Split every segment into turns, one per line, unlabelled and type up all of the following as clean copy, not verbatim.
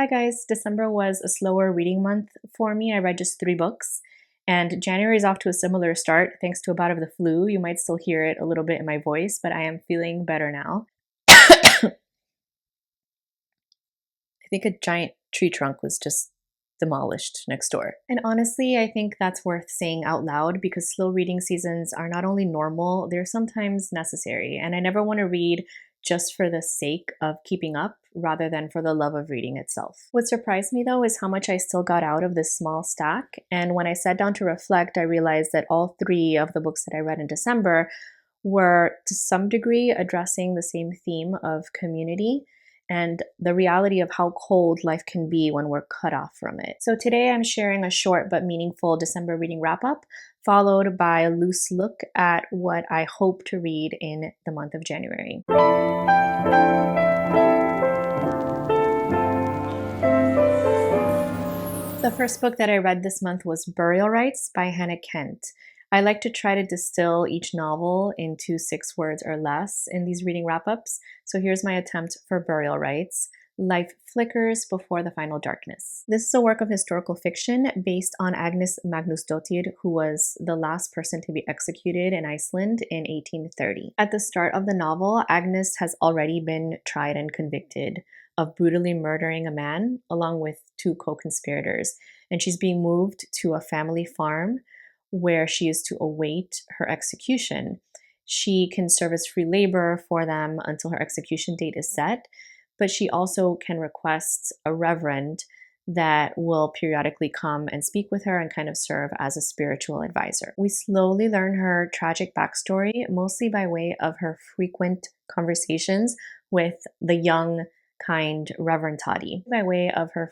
Hi guys, December was a slower reading month for me. I read just 3 books, and January is off to a similar start thanks to a bout of the flu. You might still hear it a little bit in my voice, but I am feeling better now. I think a giant tree trunk was just demolished next door. And honestly, I think that's worth saying out loud because slow reading seasons are not only normal, they're sometimes necessary. And I never want to read just for the sake of keeping up rather than for the love of reading itself. What surprised me though is how much I still got out of this small stack. And when I sat down to reflect, I realized that all 3 of the books that I read in December were to some degree addressing the same theme of community and the reality of how cold life can be when we're cut off from it. So today I'm sharing a short but meaningful December reading wrap-up, followed by a loose look at what I hope to read in the month of January. The first book that I read this month was Burial Rites by Hannah Kent. I like to try to distill each novel into 6 words or less in these reading wrap-ups. So here's my attempt for Burial Rites. Life flickers before the final darkness. This is a work of historical fiction based on Agnes Magnusdóttir, who was the last person to be executed in Iceland in 1830. At the start of the novel, Agnes has already been tried and convicted of brutally murdering a man along with 2 co-conspirators, and she's being moved to a family farm where she is to await her execution. She can serve as free labor for them until her execution date is set, but she also can request a reverend that will periodically come and speak with her and kind of serve as a spiritual advisor. We slowly learn her tragic backstory, mostly by way of her frequent conversations with the young, kind Reverend Toddy, by way of her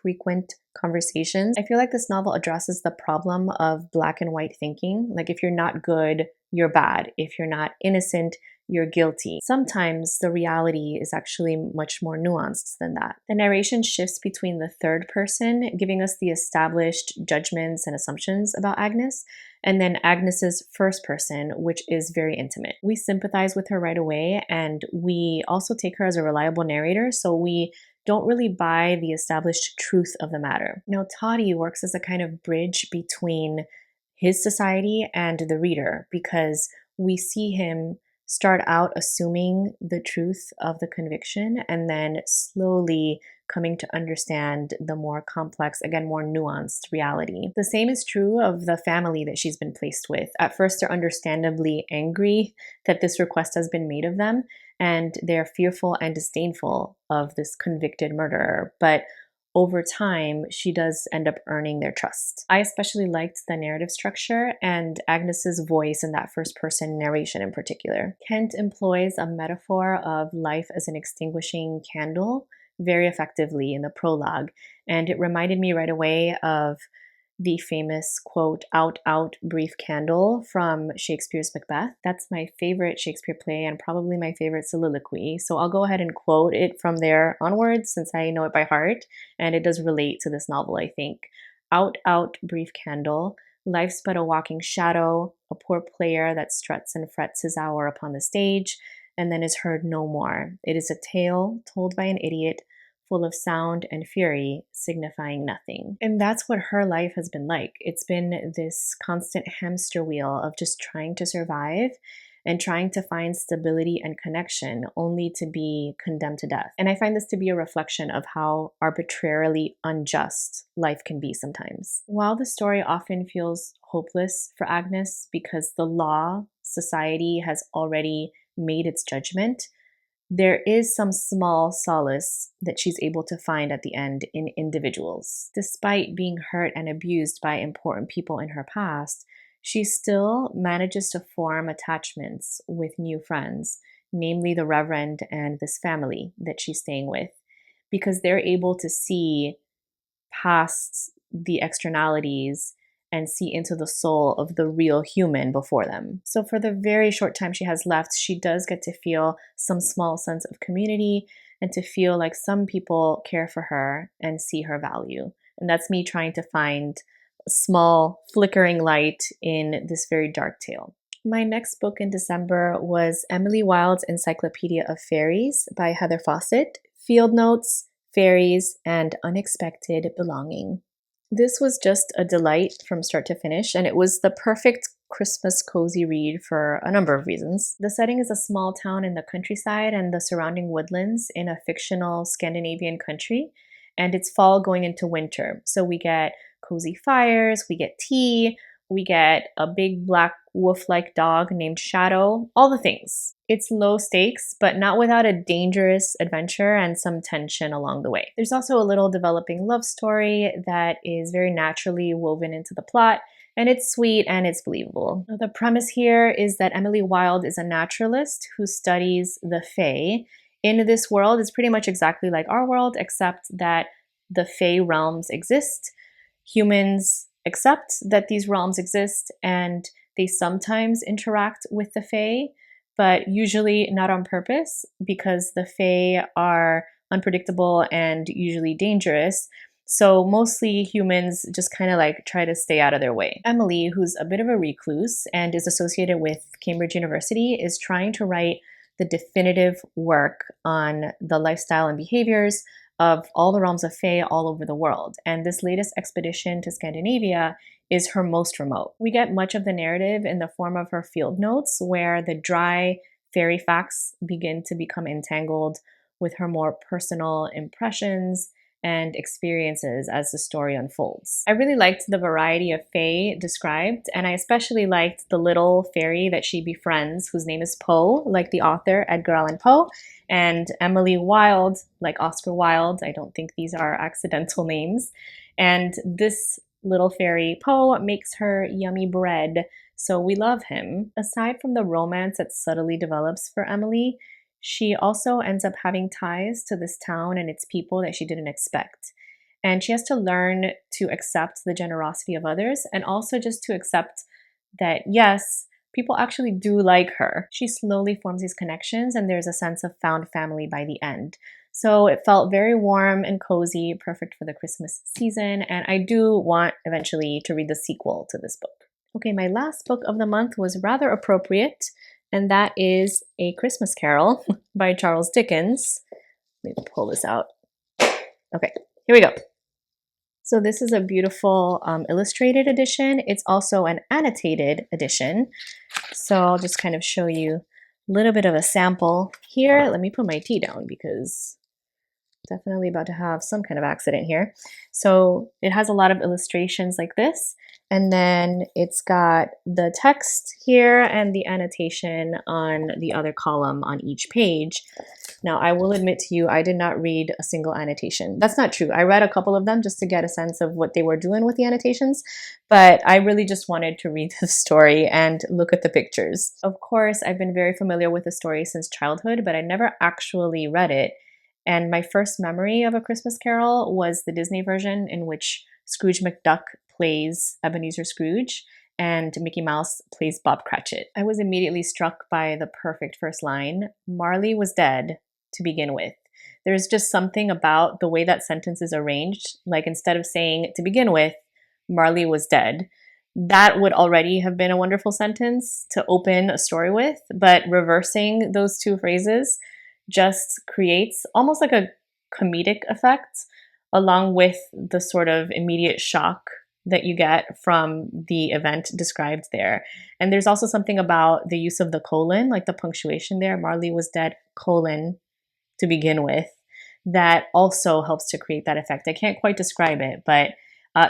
frequent conversations. I feel like this novel addresses the problem of black and white thinking. Like if you're not good, you're bad. If you're not innocent, you're guilty. Sometimes the reality is actually much more nuanced than that. The narration shifts between the third person, giving us the established judgments and assumptions about Agnes, and then Agnes's first person, which is very intimate. We sympathize with her right away, and we also take her as a reliable narrator, so we don't really buy the established truth of the matter. Now, Toddy works as a kind of bridge between his society and the reader because we see him start out assuming the truth of the conviction and then slowly coming to understand the more complex, again, more nuanced reality. The same is true of the family that she's been placed with. At first, they're understandably angry that this request has been made of them, and they're fearful and disdainful of this convicted murderer. But over time, she does end up earning their trust. I especially liked the narrative structure and Agnes's voice in that first person narration in particular. Kent employs a metaphor of life as an extinguishing candle very effectively in the prologue, and it reminded me right away of the famous quote, "Out, out, brief candle" from Shakespeare's Macbeth. That's my favorite Shakespeare play and probably my favorite soliloquy. So I'll go ahead and quote it from there onwards since I know it by heart, and it does relate to this novel, I think. "Out, out, brief candle, life's but a walking shadow, a poor player that struts and frets his hour upon the stage, and then is heard no more. It is a tale told by an idiot, full of sound and fury, signifying nothing." And that's what her life has been like. It's been this constant hamster wheel of just trying to survive and trying to find stability and connection, only to be condemned to death. And I find this to be a reflection of how arbitrarily unjust life can be sometimes. While the story often feels hopeless for Agnes because the law, society has already made its judgment, there is some small solace that she's able to find at the end in individuals. Despite being hurt and abused by important people in her past, she still manages to form attachments with new friends, namely the Reverend and this family that she's staying with, because they're able to see past the externalities and see into the soul of the real human before them. So for the very short time she has left, she does get to feel some small sense of community and to feel like some people care for her and see her value. And that's me trying to find a small flickering light in this very dark tale. My next book in December was Emily Wilde's Encyclopedia of Faeries by Heather Fawcett, Field Notes, Fairies, and Unexpected Belonging. This was just a delight from start to finish, and it was the perfect Christmas cozy read for a number of reasons. The setting is a small town in the countryside and the surrounding woodlands in a fictional Scandinavian country, and it's fall going into winter. So we get cozy fires, we get tea, we get a big black wolf-like dog named Shadow, all the things. It's low stakes, but not without a dangerous adventure and some tension along the way. There's also a little developing love story that is very naturally woven into the plot, and it's sweet and it's believable. The premise here is that Emily Wilde is a naturalist who studies the Fae. In this world, it's pretty much exactly like our world, except that the Fae realms exist. Humans accept that these realms exist and they sometimes interact with the Fae, but usually not on purpose because the Fae are unpredictable and usually dangerous. So mostly humans just kind of like try to stay out of their way. Emily, who's a bit of a recluse and is associated with Cambridge University, is trying to write the definitive work on the lifestyle and behaviors of all the realms of Fae all over the world. And this latest expedition to Scandinavia is her most remote. We get much of the narrative in the form of her field notes, where the dry fairy facts begin to become entangled with her more personal impressions and experiences as the story unfolds. I really liked the variety of Fae described, and I especially liked the little fairy that she befriends, whose name is Poe, like the author Edgar Allan Poe, and Emily Wilde, like Oscar Wilde. I don't think these are accidental names. And this little fairy, Poe, makes her yummy bread, so we love him. Aside from the romance that subtly develops for Emily, she also ends up having ties to this town and its people that she didn't expect. And she has to learn to accept the generosity of others and also just to accept that, yes, people actually do like her. She slowly forms these connections and there's a sense of found family by the end. So it felt very warm and cozy, perfect for the Christmas season. And I do want eventually to read the sequel to this book. Okay, my last book of the month was rather appropriate, and that is A Christmas Carol by Charles Dickens. Let me pull this out. Okay, here we go. So this is a beautiful illustrated edition. It's also an annotated edition. So I'll just kind of show you a little bit of a sample here. Let me put my tea down because definitely about to have some kind of accident here. So it has a lot of illustrations like this, and then it's got the text here and the annotation on the other column on each page. Now, I will admit to you, I did not read a single annotation. That's not true. I read a couple of them just to get a sense of what they were doing with the annotations, but I really just wanted to read the story and look at the pictures. Of course, I've been very familiar with the story since childhood, but I never actually read it. And my first memory of A Christmas Carol was the Disney version in which Scrooge McDuck plays Ebenezer Scrooge and Mickey Mouse plays Bob Cratchit. I was immediately struck by the perfect first line, "Marley was dead to begin with." There's just something about the way that sentence is arranged. Like instead of saying to begin with, Marley was dead, that would already have been a wonderful sentence to open a story with, but reversing those two phrases just creates almost like a comedic effect, along with the sort of immediate shock that you get from the event described there. And there's also something about the use of the colon, like the punctuation there, Marley was dead, colon, to begin with, that also helps to create that effect. I can't quite describe it, but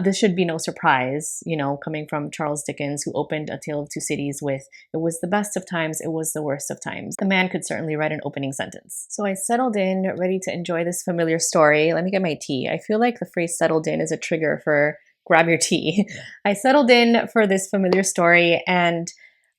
this should be no surprise, you know, coming from Charles Dickens, who opened A Tale of Two Cities with, "It was the best of times, it was the worst of times." The man could certainly write an opening sentence. So I settled in, ready to enjoy this familiar story. Let me get my tea. I feel like the phrase settled in is a trigger for grab your tea. I settled in for this familiar story, and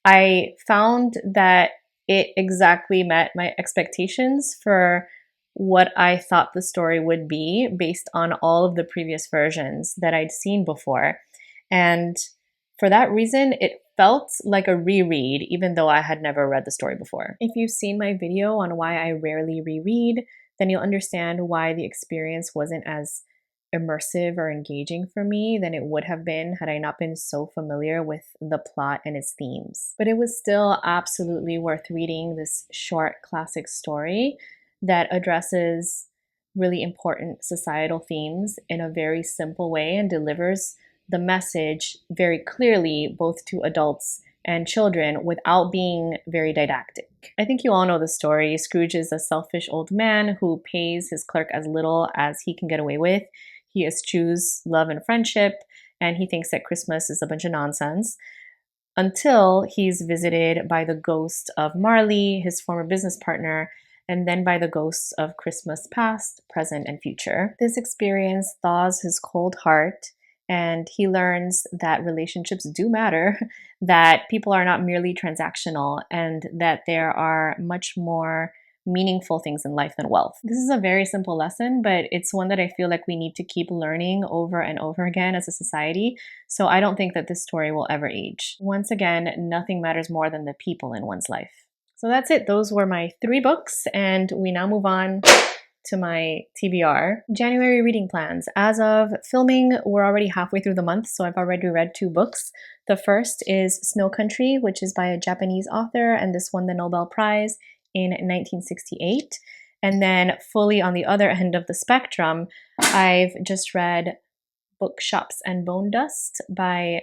I found that it exactly met my expectations for what I thought the story would be based on all of the previous versions that I'd seen before. And for that reason, it felt like a reread, even though I had never read the story before. If you've seen my video on why I rarely reread, then you'll understand why the experience wasn't as immersive or engaging for me than it would have been had I not been so familiar with the plot and its themes. But it was still absolutely worth reading this short classic story that addresses really important societal themes in a very simple way and delivers the message very clearly, both to adults and children, without being very didactic. I think you all know the story. Scrooge is a selfish old man who pays his clerk as little as he can get away with. He eschews love and friendship, and he thinks that Christmas is a bunch of nonsense until he's visited by the ghost of Marley, his former business partner, and then by the ghosts of Christmas past, present, and future. This experience thaws his cold heart, and he learns that relationships do matter, that people are not merely transactional, and that there are much more meaningful things in life than wealth. This is a very simple lesson, but it's one that I feel like we need to keep learning over and over again as a society. So I don't think that this story will ever age. Once again, nothing matters more than the people in one's life. So that's it. Those were my 3 books, and we now move on to my TBR. January reading plans. As of filming, we're already halfway through the month, so I've already read 2 books. The first is Snow Country, which is by a Japanese author, and this won the Nobel Prize in 1968. And then fully on the other end of the spectrum, I've just read Bookshops and Bone Dust by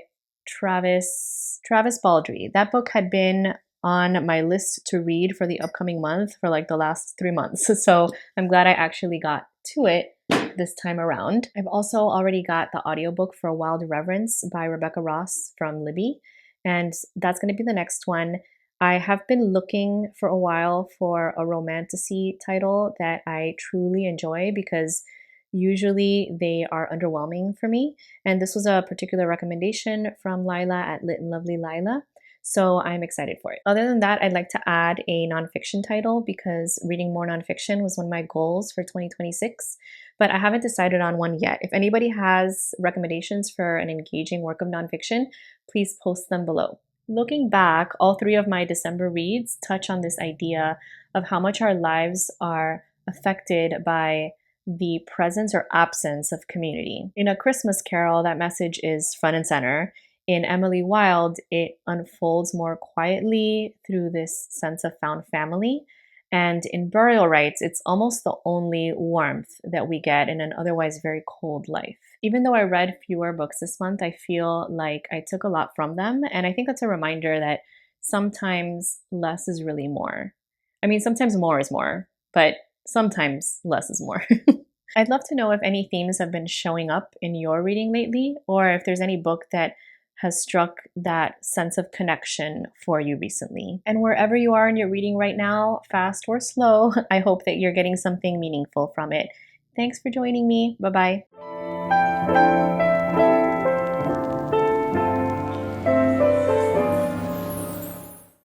Travis Baldree. That book had been on my list to read for the upcoming month for like the last 3 months. So I'm glad I actually got to it this time around. I've also already got the audiobook for Wilde Reverence by Rebecca Ross from Libby, and that's going to be the next one. I have been looking for a while for a romantasy title that I truly enjoy, because usually they are underwhelming for me. And this was a particular recommendation from Lila at Lit and Lovely Lila. So I'm excited for it. Other than that, I'd like to add a nonfiction title, because reading more nonfiction was one of my goals for 2026, but I haven't decided on one yet. If anybody has recommendations for an engaging work of nonfiction, please post them below. Looking back, all 3 of my December reads touch on this idea of how much our lives are affected by the presence or absence of community. In A Christmas Carol, that message is front and center. In Emily Wilde, it unfolds more quietly through this sense of found family. And in Burial Rites, it's almost the only warmth that we get in an otherwise very cold life. Even though I read fewer books this month, I feel like I took a lot from them. And I think that's a reminder that sometimes less is really more. I mean, sometimes more is more, but sometimes less is more. I'd love to know if any themes have been showing up in your reading lately, or if there's any book that has struck that sense of connection for you recently. And wherever you are in your reading right now, fast or slow, I hope that you're getting something meaningful from it. Thanks for joining me. Bye-bye.